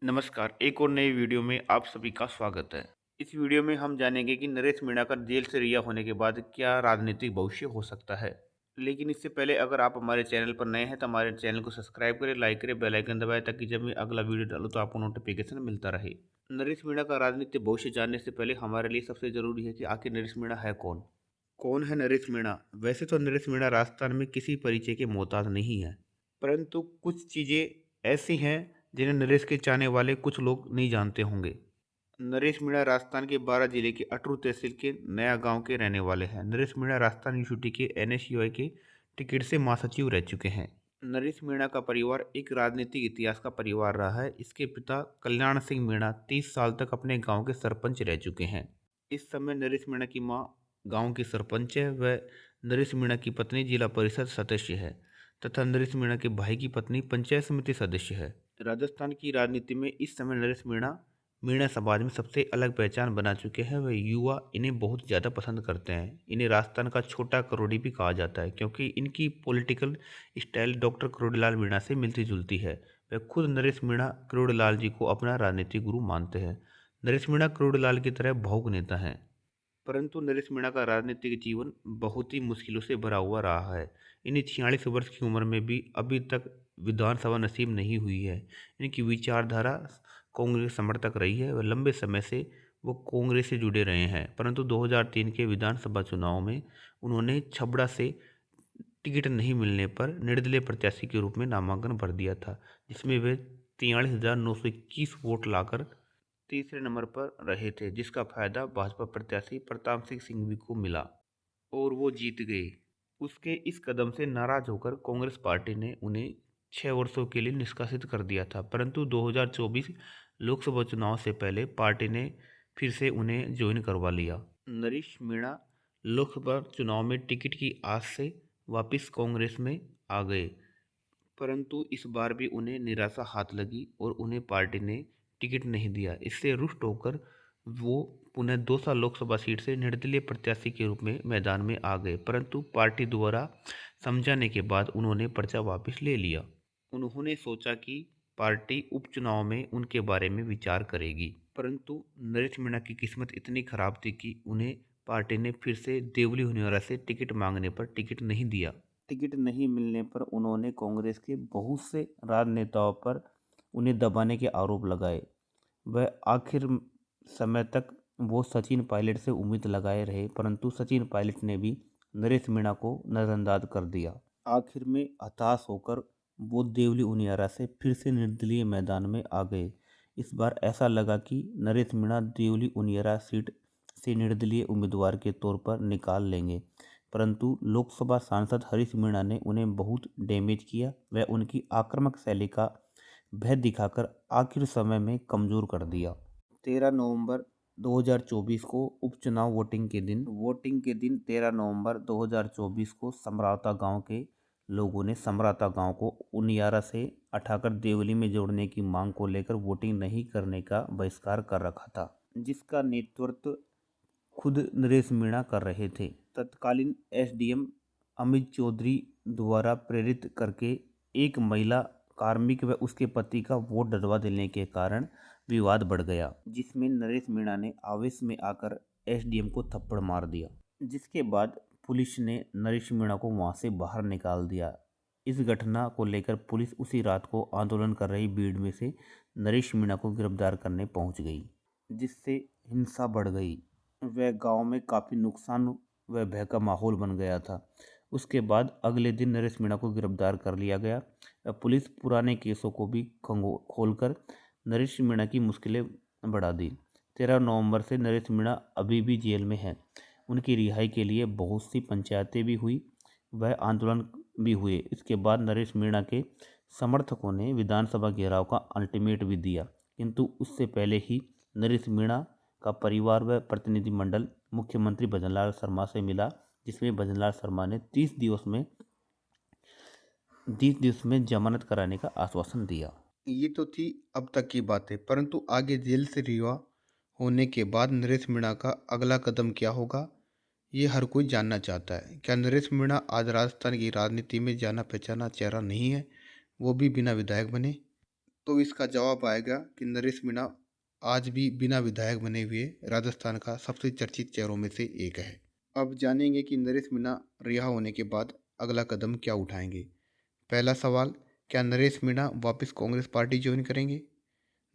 नमस्कार, एक और नई वीडियो में आप सभी का स्वागत है। इस वीडियो में हम जानेंगे कि नरेश मीणा का जेल से रिहा होने के बाद क्या राजनीतिक भविष्य हो सकता है। लेकिन इससे पहले अगर आप हमारे चैनल पर नए हैं तो हमारे चैनल को सब्सक्राइब करें, लाइक करें, बेल आइकन दबाएं ताकि जब मैं अगला वीडियो डालूं तो आपको नोटिफिकेशन मिलता रहे। नरेश मीणा का राजनीतिक भविष्य जानने से पहले हमारे लिए सबसे जरूरी है कि आखिर नरेश मीणा है कौन। कौन है नरेश मीणा? वैसे तो नरेश मीणा राजस्थान में किसी परिचय के मोहताज नहीं है, परंतु कुछ चीज़ें ऐसी हैं जिन्हें नरेश के चाहने वाले कुछ लोग नहीं जानते होंगे। नरेश मीणा राजस्थान के बारां जिले के अटरू तहसील के नया गांव के रहने वाले हैं। नरेश मीणा राजस्थान यूनिवर्सिटी के NSUI के टिकट से महासचिव रह चुके हैं। नरेश मीणा का परिवार एक राजनीतिक इतिहास का परिवार रहा है। इसके पिता कल्याण सिंह मीणा 30 साल तक अपने गांव के सरपंच रह चुके हैं। इस समय नरेश मीणा की मां गांव की सरपंच है। वह नरेश मीणा की पत्नी जिला परिषद सदस्य है तथा नरेश मीणा के भाई की पत्नी पंचायत समिति सदस्य है। राजस्थान की राजनीति में इस समय नरेश मीणा मीणा समाज में सबसे अलग पहचान बना चुके हैं। वह युवा इन्हें बहुत ज़्यादा पसंद करते हैं। इन्हें राजस्थान का छोटा करोड़ी भी कहा जाता है क्योंकि इनकी political style doctor Karodilal Meena से मिलती जुलती है। वह खुद नरेश मीणा करोड़ीलाल जी को अपना राजनीतिक गुरु मानते हैं। नरेश मीणा करोड़ीलाल की तरह भावुक नेता हैं, परंतु नरेश मीणा का राजनीतिक जीवन बहुत ही मुश्किलों से भरा हुआ रहा है। इन्हें 46 वर्ष की उम्र में भी अभी तक विधानसभा नसीब नहीं हुई है। इनकी विचारधारा कांग्रेस समर्थक रही है। वह लंबे समय से वो कांग्रेस से जुड़े रहे हैं, परंतु 2003 के विधानसभा चुनाव में उन्होंने छबड़ा से टिकट नहीं मिलने पर निर्दलीय प्रत्याशी के रूप में नामांकन भर दिया था, जिसमें वे 43,921 वोट लाकर तीसरे नंबर पर रहे थे, जिसका फायदा भाजपा प्रत्याशी प्रताप सिंह सिंघवी को मिला और वो जीत गए। उसके इस कदम से नाराज होकर कांग्रेस पार्टी ने उन्हें 6 वर्षों के लिए निष्कासित कर दिया था, परंतु 2024 लोकसभा चुनाव से पहले पार्टी ने फिर से उन्हें ज्वाइन करवा लिया। नरेश मीणा लोकसभा चुनाव में टिकट की आस से वापस कांग्रेस में आ गए, परंतु इस बार भी उन्हें निराशा हाथ लगी और उन्हें पार्टी ने टिकट नहीं दिया। इससे रुष्ट होकर वो पुनः दौसा लोकसभा सीट से निर्दलीय प्रत्याशी के रूप में मैदान में आ गए, परंतु पार्टी द्वारा समझाने के बाद उन्होंने पर्चा वापस ले लिया। उन्होंने सोचा कि पार्टी उपचुनाव में उनके बारे में विचार करेगी, परंतु नरेश मीणा की किस्मत इतनी खराब थी कि उन्हें पार्टी ने फिर से देवली हुनियारा से टिकट मांगने पर टिकट नहीं दिया। टिकट नहीं मिलने पर उन्होंने कांग्रेस के बहुत से राजनेताओं पर उन्हें दबाने के आरोप लगाए। वह आखिर समय तक वो सचिन पायलट से उम्मीद लगाए रहे, परंतु सचिन पायलट ने भी नरेश मीणा को नज़रअंदाज कर दिया। आखिर में हताश होकर वो देवली उनियारा से फिर से निर्दलीय मैदान में आ गए। इस बार ऐसा लगा कि नरेश मीणा देवली उनियारा सीट से निर्दलीय उम्मीदवार के तौर पर निकाल लेंगे, परंतु लोकसभा सांसद हरीश मीणा ने उन्हें बहुत डैमेज किया। वह उनकी आक्रामक शैली का भय दिखाकर आखिर समय में कमज़ोर कर दिया। 13 नवंबर 2024 को उपचुनाव वोटिंग के दिन 13 नवंबर 2024 को समरावता गांव के लोगों ने समरावता गांव को उनियारा से हटाकर देवली में जोड़ने की मांग को लेकर वोटिंग नहीं करने का बहिष्कार कर रखा था, जिसका नेतृत्व खुद नरेश मीणा कर रहे थे। तत्कालीन SDM अमित चौधरी द्वारा प्रेरित करके एक महिला कार्मिक व उसके पति का वोट डलवा देने के कारण विवाद बढ़ गया, जिसमें नरेश मीणा ने आवेश में आकर SDM को थप्पड़ मार दिया, जिसके बाद पुलिस ने नरेश मीणा को वहां से बाहर निकाल दिया। इस घटना को लेकर पुलिस उसी रात को आंदोलन कर रही भीड़ में से नरेश मीणा को गिरफ्तार करने पहुंच गई, जिससे हिंसा बढ़ गई। वह गांव में काफ़ी नुकसान व भय का माहौल बन गया था। उसके बाद अगले दिन नरेश मीणा को गिरफ्तार कर लिया गया। पुलिस पुराने केसों को भी खोलकर नरेश मीणा की मुश्किलें बढ़ा दी। 13 नवंबर से नरेश मीणा अभी भी जेल में हैं। उनकी रिहाई के लिए बहुत सी पंचायतें भी हुई, वह आंदोलन भी हुए। इसके बाद नरेश मीणा के समर्थकों ने विधानसभा घेराव का अल्टीमेट भी दिया, किंतु उससे पहले ही नरेश मीणा का परिवार व प्रतिनिधिमंडल मुख्यमंत्री भजनलाल शर्मा से मिला, जिसमें भजनलाल शर्मा ने 30 दिवस में जमानत कराने का आश्वासन दिया। ये तो थी अब तक की बातें, परंतु आगे जेल से रिहा होने के बाद नरेश मीणा का अगला कदम क्या होगा, ये हर कोई जानना चाहता है। क्या नरेश मीणा आज राजस्थान की राजनीति में जाना पहचाना चेहरा नहीं है, वो भी बिना विधायक बने? तो इसका जवाब आएगा कि नरेश मीणा आज भी बिना विधायक बने हुए राजस्थान का सबसे चर्चित चेहरों में से एक है। अब जानेंगे कि नरेश मीणा रिहा होने के बाद अगला कदम क्या उठाएंगे। पहला सवाल, क्या नरेश मीणा वापस कांग्रेस पार्टी ज्वाइन करेंगे?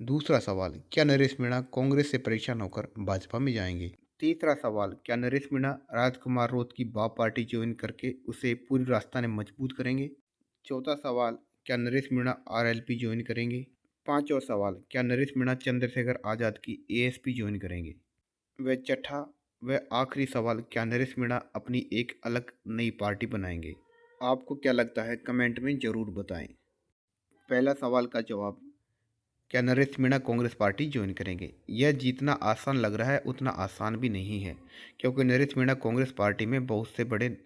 दूसरा सवाल, क्या नरेश मीणा कांग्रेस से परेशान होकर भाजपा में जाएंगे? तीसरा सवाल, क्या नरेश मीणा राजकुमार राउत की बाप पार्टी ज्वाइन करके उसे पूरी राजस्थान में मजबूत करेंगे? चौथा सवाल, क्या नरेश मीणा आरएलपी ज्वाइन करेंगे? पांचवा सवाल, क्या नरेश मीणा चंद्रशेखर आज़ाद की एएसपी ज्वाइन करेंगे? व छठा व आखिरी सवाल, क्या नरेश मीणा अपनी एक अलग नई पार्टी बनाएंगे? आपको क्या लगता है कमेंट में ज़रूर बताएं। पहला सवाल का जवाब, क्या नरेश मीणा कांग्रेस पार्टी ज्वाइन करेंगे? यह जितना आसान लग रहा है उतना आसान भी नहीं है, क्योंकि नरेश मीणा कांग्रेस पार्टी में बहुत से बड़े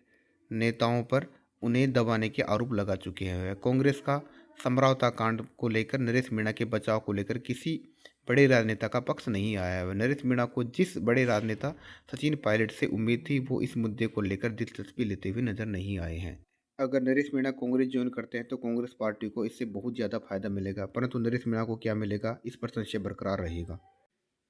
नेताओं पर उन्हें दबाने के आरोप लगा चुके हैं। कांग्रेस का समझौता कांड को लेकर नरेश मीणा के बचाव को लेकर किसी बड़े राजनेता का पक्ष नहीं आया है। नरेश मीणा को जिस बड़े राजनेता सचिन पायलट से उम्मीद थी, वो इस मुद्दे को लेकर दिलचस्पी लेते हुए नजर नहीं आए हैं। अगर नरेश मीणा कांग्रेस ज्वाइन करते हैं तो कांग्रेस पार्टी को इससे बहुत ज़्यादा फायदा मिलेगा, परंतु नरेश मीणा को क्या मिलेगा, इस पर संशय बरकरार रहेगा।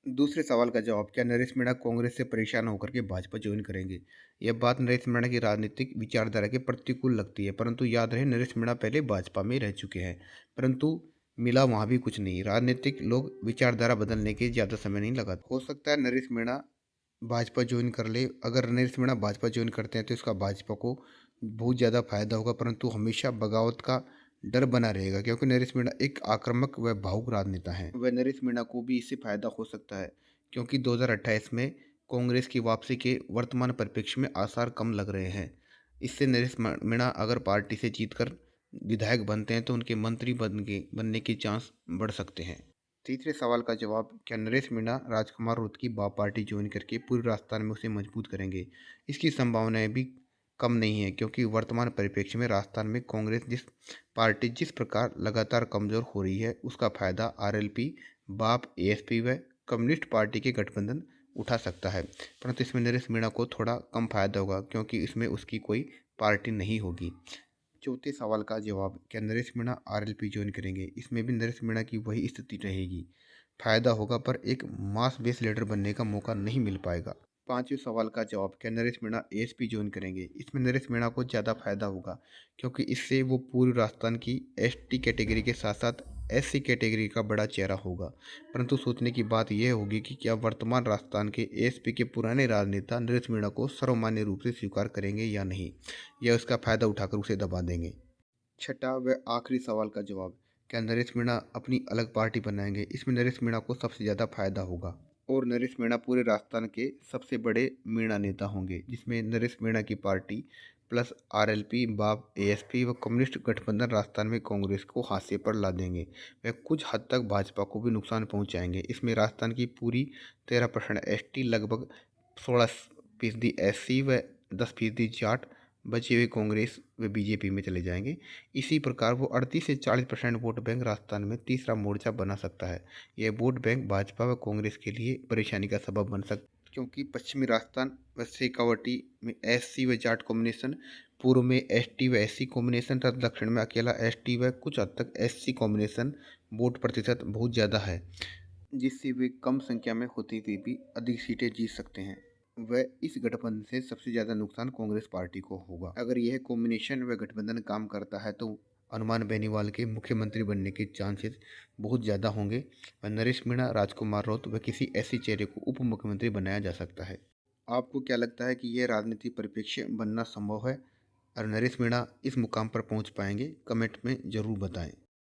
दूसरे सवाल का जवाब, क्या नरेश मीणा कांग्रेस से परेशान होकर के भाजपा ज्वाइन करेंगे? यह बात नरेश मीणा की राजनीतिक विचारधारा के प्रतिकूल लगती है, परंतु याद रहे नरेश मीणा पहले भाजपा में रह चुके हैं, परंतु मिला वहाँ भी कुछ नहीं। राजनीतिक लोग विचारधारा बदलने के ज़्यादा समय नहीं लगाते। हो सकता है नरेश मीणा भाजपा ज्वाइन कर ले। अगर नरेश मीणा भाजपा ज्वाइन करते हैं तो इसका भाजपा को बहुत ज़्यादा फायदा होगा, परंतु हमेशा बगावत का डर बना रहेगा, क्योंकि नरेश मीणा एक आक्रामक व भावुक राजनेता हैं। वह नरेश मीणा को भी इससे फायदा हो सकता है, क्योंकि 2028 में कांग्रेस की वापसी के वर्तमान परिप्रेक्ष्य में आसार कम लग रहे हैं। इससे नरेश मीणा अगर पार्टी से जीतकर विधायक बनते हैं तो उनके मंत्री बनने के चांस बढ़ सकते हैं। तीसरे सवाल का जवाब, क्या नरेश मीणा राजकुमार राउत की बाप पार्टी ज्वाइन करके पूरे राजस्थान में उसे मजबूत करेंगे? इसकी संभावनाएं भी कम नहीं है, क्योंकि वर्तमान परिप्रेक्ष्य में राजस्थान में कांग्रेस जिस प्रकार लगातार कमजोर हो रही है, उसका फायदा आरएलपी, बाप, एएसपी व कम्युनिस्ट पार्टी के गठबंधन उठा सकता है, परंतु इसमें नरेश मीणा को थोड़ा कम फायदा होगा, क्योंकि इसमें उसकी कोई पार्टी नहीं होगी। चौथे सवाल का जवाब, क्या नरेश मीणा आरएलपी ज्वाइन करेंगे? इसमें भी नरेश मीणा की वही स्थिति रहेगी, फायदा होगा पर एक मास बेस लीडर बनने का मौका नहीं मिल पाएगा। पांचवें सवाल का जवाब, क्या नरेश मीणा एएसपी ज्वाइन करेंगे? इसमें नरेश मीणा को ज़्यादा फायदा होगा, क्योंकि इससे वो पूरी राजस्थान की एसटी कैटेगरी के साथ साथ एससी कैटेगरी का बड़ा चेहरा होगा। परंतु सोचने की बात यह होगी कि क्या वर्तमान राजस्थान के एएसपी के पुराने राजनेता नरेश मीणा को सर्वमान्य रूप से स्वीकार करेंगे या नहीं, या उसका फायदा उठाकर उसे दबा देंगे। छठा व आखिरी सवाल का जवाब, क्या नरेश मीणा अपनी अलग पार्टी बनाएंगे? इसमें नरेश मीणा को सबसे ज़्यादा फायदा होगा, और नरेश मीणा पूरे राजस्थान के सबसे बड़े मीणा नेता होंगे, जिसमें नरेश मीणा की पार्टी प्लस आरएलपी, बाप, एएसपी व कम्युनिस्ट गठबंधन राजस्थान में कांग्रेस को हाशिए पर ला देंगे। वे कुछ हद तक भाजपा को भी नुकसान पहुंचाएंगे। इसमें राजस्थान की पूरी 13% एसटी, लगभग 16% एससी व 10% जाट बचे हुए कांग्रेस व बीजेपी में चले जाएंगे। इसी प्रकार वो 38 से 40% वोट बैंक राजस्थान में तीसरा मोर्चा बना सकता है। यह वोट बैंक भाजपा व कांग्रेस के लिए परेशानी का सबब बन सकता है, क्योंकि पश्चिमी राजस्थान व शेखावटी में एससी व जाट कॉम्बिनेशन, पूर्व में एसटी व एससी कॉम्बिनेशन तथा दक्षिण में अकेला एसटी व कुछ हद तक एससी कॉम्बिनेशन वोट प्रतिशत बहुत ज़्यादा है, जिससे वे कम संख्या में होते हुए भी अधिक सीटें जीत सकते हैं। वह इस गठबंधन से सबसे ज़्यादा नुकसान कांग्रेस पार्टी को होगा। अगर यह कॉम्बिनेशन व गठबंधन काम करता है तो हनुमान बेनीवाल के मुख्यमंत्री बनने के चांसेस बहुत ज़्यादा होंगे व नरेश मीणा, राजकुमार राउत व किसी ऐसे चेहरे को उप मुख्यमंत्री बनाया जा सकता है। आपको क्या लगता है कि यह राजनीतिक परिप्रेक्ष्य बनना संभव है और नरेश मीणा इस मुकाम पर पहुंच पाएंगे? कमेंट में ज़रूर बताएं।